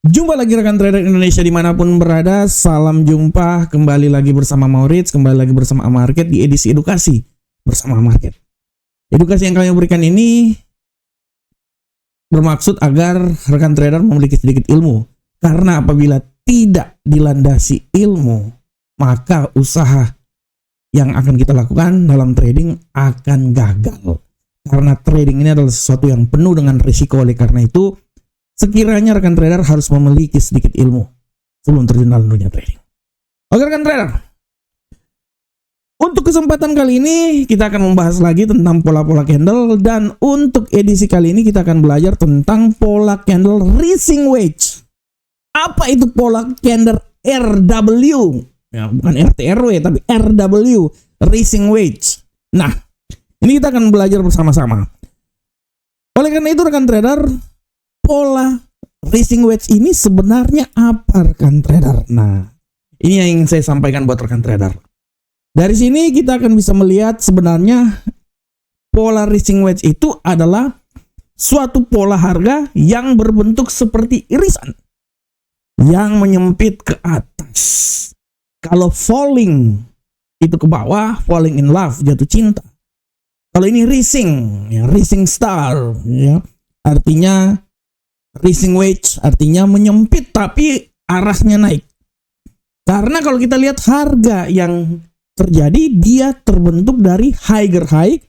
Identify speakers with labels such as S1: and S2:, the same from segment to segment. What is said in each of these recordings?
S1: Jumpa lagi rekan trader Indonesia dimanapun berada. Salam jumpa kembali lagi bersama Maurits, kembali lagi bersama Amarket di edisi edukasi bersama Amarket. Edukasi yang kami berikan ini bermaksud agar rekan trader memiliki sedikit ilmu. Karena apabila tidak dilandasi ilmu, maka usaha yang akan kita lakukan dalam trading akan gagal. Karena trading ini adalah sesuatu yang penuh dengan risiko. Oleh karena itu, sekiranya rekan trader harus memiliki sedikit ilmu sebelum terjun dalam dunia trading. Oke rekan trader, untuk kesempatan kali ini kita akan membahas lagi tentang pola-pola candle. Dan untuk edisi kali ini kita akan belajar tentang pola candle rising wedge. Apa itu pola candle RW? Ya, bukan RTRW tapi RW, rising wedge. Nah, ini kita akan belajar bersama-sama. Oleh karena itu rekan trader, pola rising wedge ini sebenarnya apa rekan trader? Nah, ini yang ingin saya sampaikan buat rekan trader. Dari sini kita akan bisa melihat sebenarnya pola rising wedge itu adalah suatu pola harga yang berbentuk seperti irisan yang menyempit ke atas. Kalau falling itu ke bawah, falling in love, jatuh cinta. Kalau ini rising, ya, rising star, ya, artinya rising wedge, artinya menyempit tapi arahnya naik. Karena kalau kita lihat harga yang terjadi, dia terbentuk dari higher high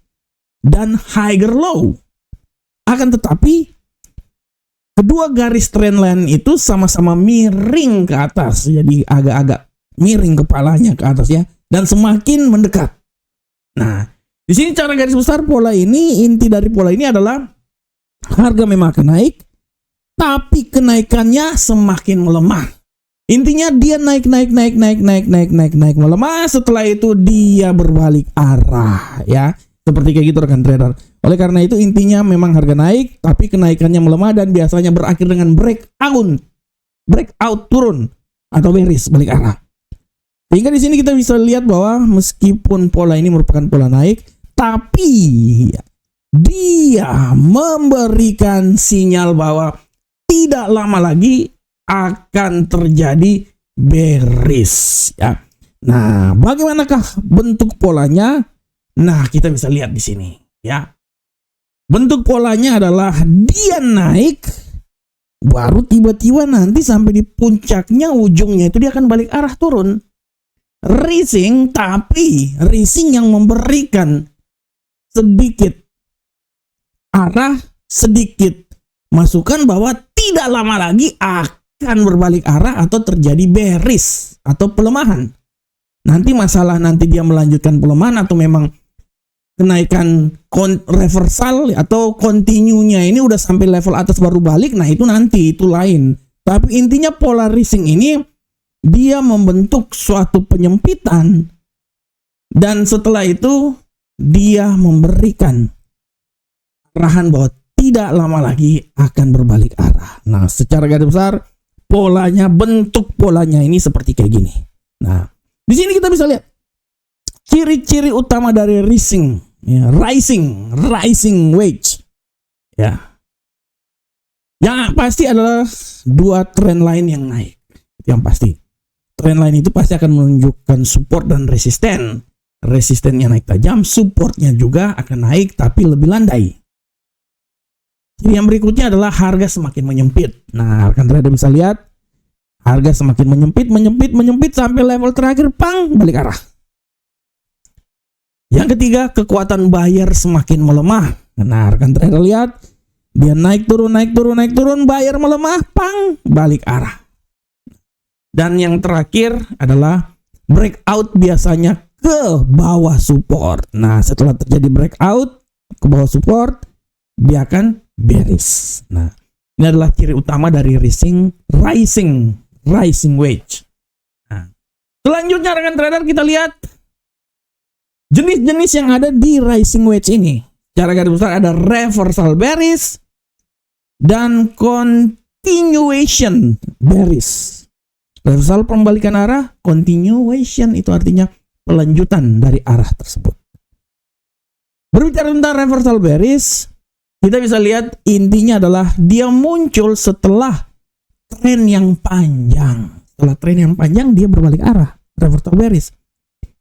S1: dan higher low. Akan tetapi kedua garis trendline itu sama-sama miring ke atas, jadi agak-agak miring kepalanya ke atas ya, dan semakin mendekat. Nah, di sini cara garis besar pola ini, inti dari pola ini adalah harga memang akan naik, tapi kenaikannya semakin melemah. Intinya dia naik melemah. Setelah itu dia berbalik arah, ya, seperti kayak gitu rekan trader. Oleh karena itu intinya memang harga naik, tapi kenaikannya melemah dan biasanya berakhir dengan breakout turun atau bearish, balik arah. Sehingga di sini kita bisa lihat bahwa meskipun pola ini merupakan pola naik, tapi dia memberikan sinyal bahwa tidak lama lagi akan terjadi bearish, ya. Nah, bagaimanakah bentuk polanya? Nah, kita bisa lihat di sini, ya. Bentuk polanya adalah dia naik, baru tiba-tiba nanti sampai di puncaknya, ujungnya itu dia akan balik arah turun. Rising, tapi rising yang memberikan sedikit arah, sedikit masukan bahwa tidak lama lagi akan berbalik arah atau terjadi bearish atau pelemahan. Nanti masalah nanti dia melanjutkan pelemahan atau memang kenaikan reversal atau continue-nya ini udah sampai level atas baru balik, nah itu nanti, itu lain. Tapi intinya pola rising ini dia membentuk suatu penyempitan dan setelah itu dia memberikan arahan bahwa tidak lama lagi akan berbalik arah. Nah, secara garis besar polanya, bentuk polanya ini seperti kayak gini. Nah, di sini kita bisa lihat ciri-ciri utama dari rising, ya, rising wedge, ya. Yang pasti adalah dua trend line yang naik. Yang pasti trend line itu pasti akan menunjukkan support dan resisten. Resistennya naik tajam, supportnya juga akan naik tapi lebih landai. Yang berikutnya adalah harga semakin menyempit. Nah, rekan trader bisa lihat harga semakin menyempit sampai level terakhir, pang, balik arah. Yang ketiga, kekuatan buyer semakin melemah. Nah, rekan trader lihat dia naik turun, buyer melemah, pang, balik arah. Dan yang terakhir adalah breakout biasanya ke bawah support. Nah, setelah terjadi breakout ke bawah support, dia akan bearish. Nah, ini adalah ciri utama dari rising wedge. Nah, selanjutnya rekan trader kita lihat jenis-jenis yang ada di rising wedge ini. Cara garis besar ada reversal bearish dan continuation bearish. Reversal pembalikan arah, continuation itu artinya pelanjutan dari arah tersebut. Berbicara tentang reversal bearish, kita bisa lihat intinya adalah dia muncul setelah tren yang panjang. Setelah tren yang panjang dia berbalik arah, reversal bearish.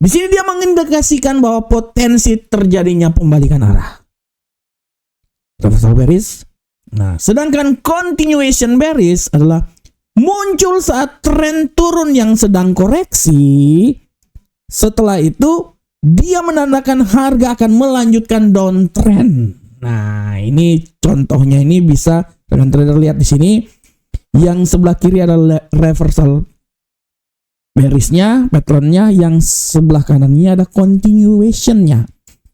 S1: Di sini dia mengindikasikan bahwa potensi terjadinya pembalikan arah. Reversal bearish. Nah, sedangkan continuation bearish adalah muncul saat tren turun yang sedang koreksi. Setelah itu dia menandakan harga akan melanjutkan downtrend. Nah, ini contohnya, ini bisa rekan trader lihat di sini. Yang sebelah kiri adalah reversal bearishnya, patternnya. Yang sebelah kanannya ada continuationnya.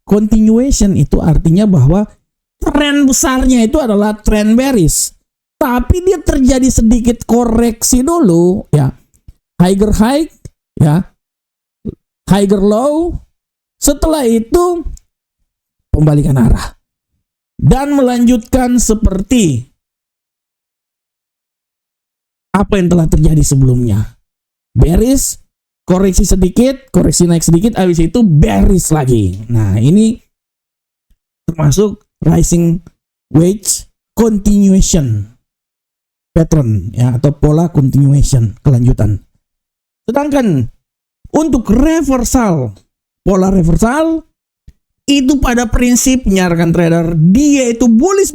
S1: Continuation itu artinya bahwa tren besarnya itu adalah tren bearish. Tapi dia terjadi sedikit koreksi dulu, ya. Higher high, ya. Higher low. Setelah itu pembalikan arah. Dan melanjutkan seperti apa yang telah terjadi sebelumnya. Bearish, koreksi sedikit, koreksi naik sedikit, habis itu bearish lagi. Nah, ini termasuk rising wedge continuation pattern, ya, atau pola continuation, kelanjutan. Sedangkan untuk reversal, pola reversal itu pada prinsipnya rekan trader, dia itu bullish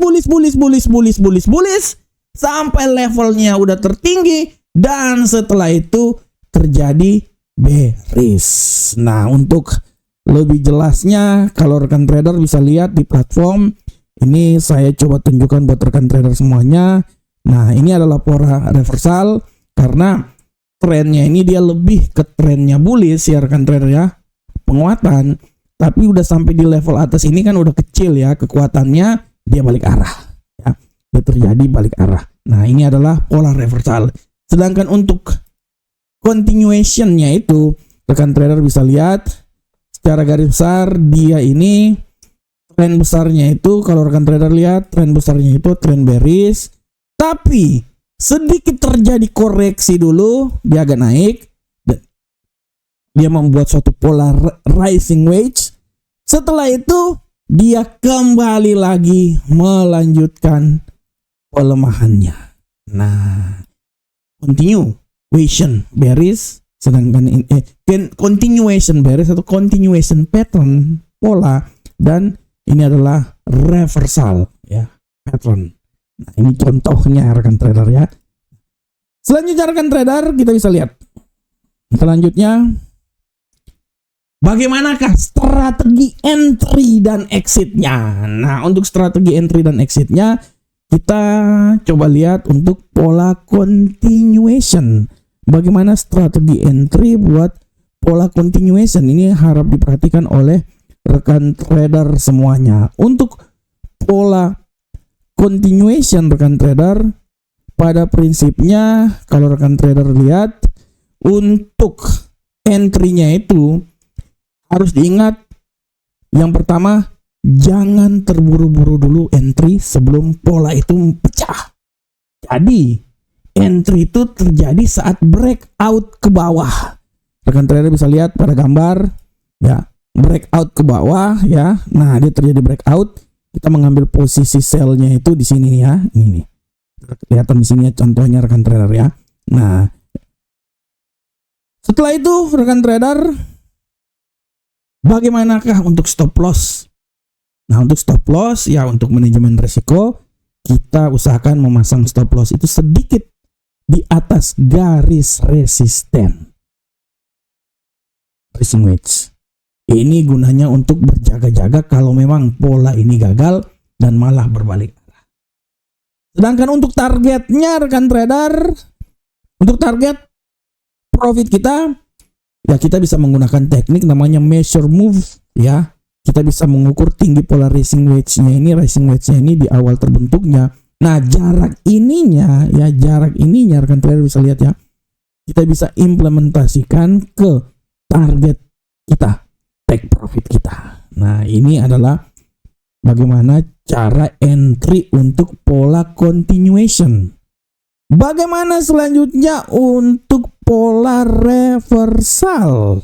S1: sampai levelnya udah tertinggi dan setelah itu terjadi bearish. Nah, untuk lebih jelasnya kalau rekan trader bisa lihat di platform ini, saya coba tunjukkan buat rekan trader semuanya. Nah, ini adalah pola reversal karena trennya ini dia lebih ke trennya bullish ya rekan trader ya, penguatan. Tapi udah sampai di level atas ini kan udah kecil ya kekuatannya, dia balik arah ya, dia terjadi balik arah. Nah, ini adalah pola reversal. Sedangkan untuk continuationnya itu rekan trader bisa lihat secara garis besar, dia ini tren besarnya itu, kalau rekan trader lihat tren besarnya itu tren bearish, tapi sedikit terjadi koreksi dulu, dia agak naik, dia membuat suatu pola rising wedge. Setelah itu dia kembali lagi melanjutkan pelemahannya. Nah, continuation bearish, sedangkan continuation bearish atau continuation pattern pola, dan ini adalah reversal ya, pattern. Nah, ini contohnya rekan trader ya. Selanjutnya rekan trader kita bisa lihat selanjutnya bagaimanakah strategi entry dan exitnya. Nah, untuk strategi entry dan exitnya kita coba lihat untuk pola continuation. Bagaimana strategi entry buat pola continuation, ini harap diperhatikan oleh rekan trader semuanya. Untuk pola continuation rekan trader, pada prinsipnya kalau rekan trader lihat untuk entry-nya itu harus diingat, yang pertama jangan terburu-buru dulu entry sebelum pola itu pecah. Jadi entry itu terjadi saat breakout ke bawah. Rekan trader bisa lihat pada gambar ya, breakout ke bawah ya. Nah, dia terjadi breakout, kita mengambil posisi sell-nya itu di sini ya. Ini nih. Kelihatan di sini ya contohnya rekan trader ya. Nah, setelah itu rekan trader, bagaimanakah untuk stop loss? Nah, untuk stop loss ya, untuk manajemen risiko kita usahakan memasang stop loss itu sedikit di atas garis resisten, rising wedge. Ini gunanya untuk berjaga-jaga kalau memang pola ini gagal dan malah berbalik arah. Sedangkan untuk targetnya rekan trader, untuk target profit kita ya, kita bisa menggunakan teknik namanya measure move ya. Kita bisa mengukur tinggi pola rising wedge-nya ini, rising wedge-nya ini di awal terbentuknya. Nah, jarak ininya ya, jarak ininya rekan trader bisa lihat ya. Kita bisa implementasikan ke target kita, take profit kita. Nah, ini adalah bagaimana cara entry untuk pola continuation. Bagaimana selanjutnya untuk pola reversal?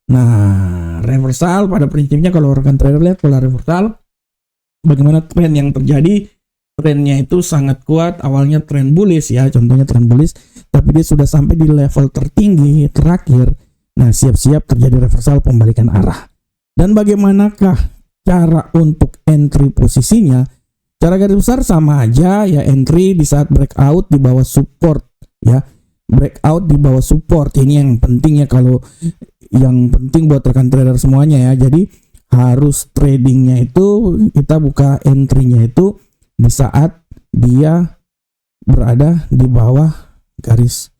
S1: Nah, reversal pada prinsipnya kalau rekan trader lihat pola reversal, bagaimana tren yang terjadi trennya itu sangat kuat, awalnya tren bullish ya, contohnya tren bullish, tapi dia sudah sampai di level tertinggi terakhir. Nah, siap-siap terjadi reversal pembalikan arah. Dan bagaimanakah cara untuk entry posisinya? Cara garis besar sama aja ya, entry di saat breakout di bawah support ya. Breakout di bawah support ini yang penting ya, kalau yang penting buat rekan trader semuanya ya. Jadi harus tradingnya itu kita buka entry-nya itu di saat dia berada di bawah garis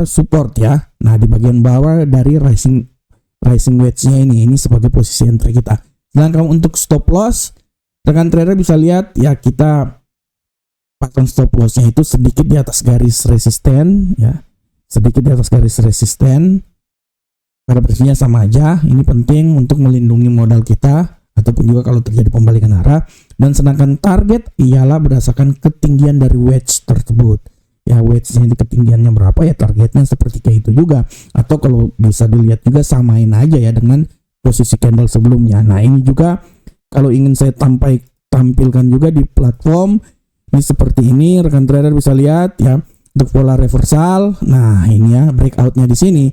S1: support ya. Nah, di bagian bawah dari rising wedge-nya ini sebagai posisi entry kita. Sedangkan untuk stop loss, rekan trader bisa lihat ya, kita pasang stop loss-nya itu sedikit di atas garis resisten ya. Sedikit di atas garis resisten. Pada prinsipnya sama aja, ini penting untuk melindungi modal kita ataupun juga kalau terjadi pembalikan arah. Dan sedangkan target ialah berdasarkan ketinggian dari wedge tersebut. Ya, wedge-nya di ketinggiannya berapa ya, targetnya seperti kayak itu juga. Atau kalau bisa dilihat juga samain aja ya dengan posisi candle sebelumnya. Nah, ini juga kalau ingin saya tampilkan juga di platform ini seperti ini, rekan trader bisa lihat ya untuk pola reversal. Nah, ini ya breakout-nya di sini.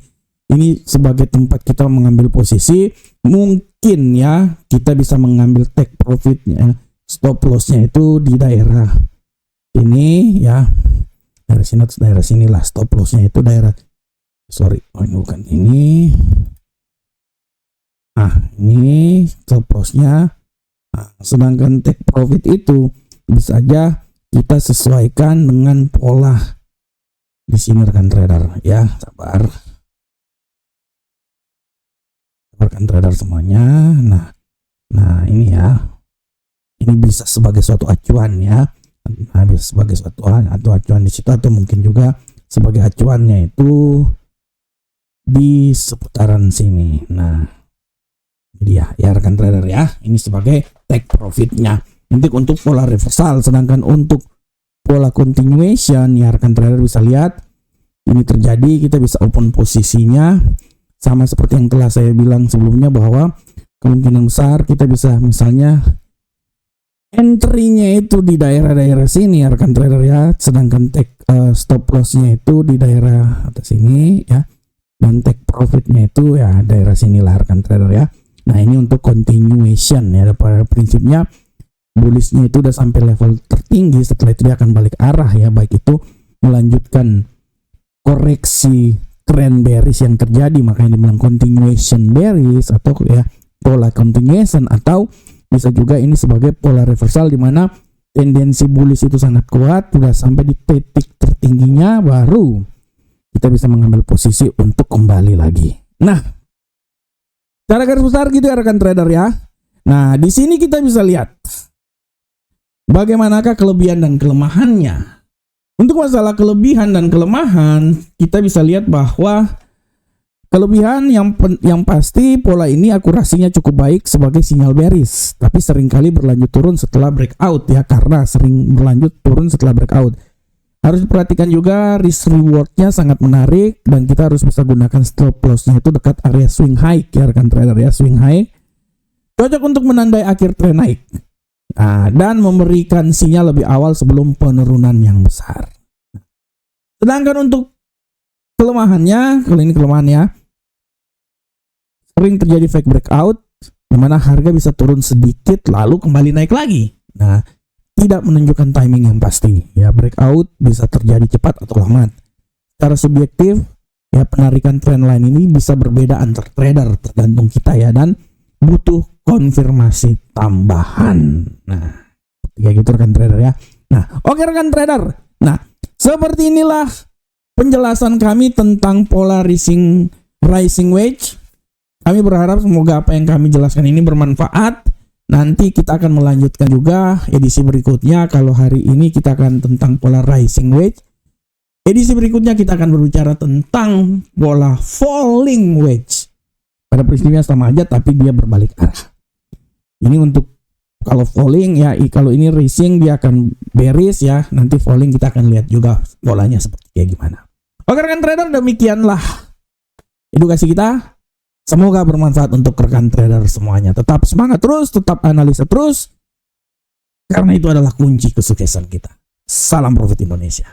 S1: Ini sebagai tempat kita mengambil posisi, mungkin ya kita bisa mengambil take profitnya, stop loss-nya itu di daerah ini ya, daerah sini atau daerah sinilah. Stop loss-nya itu daerah, ini bukan ini. Nah, ini stop loss-nya. Nah, sedangkan take profit itu bisa aja kita sesuaikan dengan pola di sini rekan trader ya. Sabar rekan trader semuanya. Nah ini ya, ini bisa sebagai suatu acuan ya. Nah, bisa sebagai suatu acuan di situ, atau mungkin juga sebagai acuannya itu di seputaran sini. Nah, jadi ya rekan trader ya, ini sebagai take profitnya. Untuk pola reversal. Sedangkan untuk pola continuation ya, rekan trader bisa lihat ini terjadi, kita bisa open posisinya sama seperti yang telah saya bilang sebelumnya, bahwa kemungkinan besar kita bisa misalnya entry-nya itu di daerah-daerah sini ya rekan trader ya, sedangkan take stop loss-nya itu di daerah atas sini ya, dan take profit-nya itu ya daerah sinilah rekan trader ya. Nah, ini untuk continuation ya, pada prinsipnya bullish-nya itu udah sampai level tertinggi, setelah itu dia akan balik arah ya, baik itu melanjutkan koreksi trend bearish yang terjadi, makanya dibilang continuation bearish atau ya pola continuation, atau bisa juga ini sebagai pola reversal di mana tendensi bullish itu sangat kuat, sudah sampai di titik tertingginya, baru kita bisa mengambil posisi untuk kembali lagi. Nah, cara garis besar gitu ya rekan trader ya. Nah, di sini kita bisa lihat bagaimanakah kelebihan dan kelemahannya. Untuk masalah kelebihan dan kelemahan, kita bisa lihat bahwa kelebihan yang pasti pola ini akurasinya cukup baik sebagai sinyal bearish, tapi seringkali berlanjut turun setelah breakout ya, karena sering berlanjut turun setelah breakout. Harus diperhatikan juga risk rewardnya sangat menarik, dan kita harus bisa gunakan stop loss-nya itu dekat area swing high ya rekan trader ya, swing high. Cocok untuk menandai akhir tren naik. Nah, dan memberikan sinyal lebih awal sebelum penurunan yang besar. Sedangkan untuk kelemahannya, kalau ini kelemahannya, sering terjadi fake breakout, di mana harga bisa turun sedikit lalu kembali naik lagi. Nah, tidak menunjukkan timing yang pasti. Ya, breakout bisa terjadi cepat atau lambat. Secara subjektif, ya penarikan trendline ini bisa berbeda antar trader, tergantung kita ya, dan butuh konfirmasi tambahan. Nah, ya gitu rekan trader ya. Nah, oke rekan trader. Nah, seperti inilah penjelasan kami tentang pola rising wedge. Kami berharap semoga apa yang kami jelaskan ini bermanfaat. Nanti kita akan melanjutkan juga edisi berikutnya. Kalau hari ini kita akan tentang pola rising wedge, edisi berikutnya kita akan berbicara tentang pola falling wedge. Pada prinsipnya sama aja, tapi dia berbalik arah. Ini untuk kalau falling ya, kalau ini rising dia akan bearish ya. Nanti falling kita akan lihat juga polanya seperti kayak gimana. Oke rekan trader, demikianlah edukasi kita. Semoga bermanfaat untuk rekan trader semuanya. Tetap semangat terus, tetap analisa terus. Karena itu adalah kunci kesuksesan kita. Salam Profit Indonesia.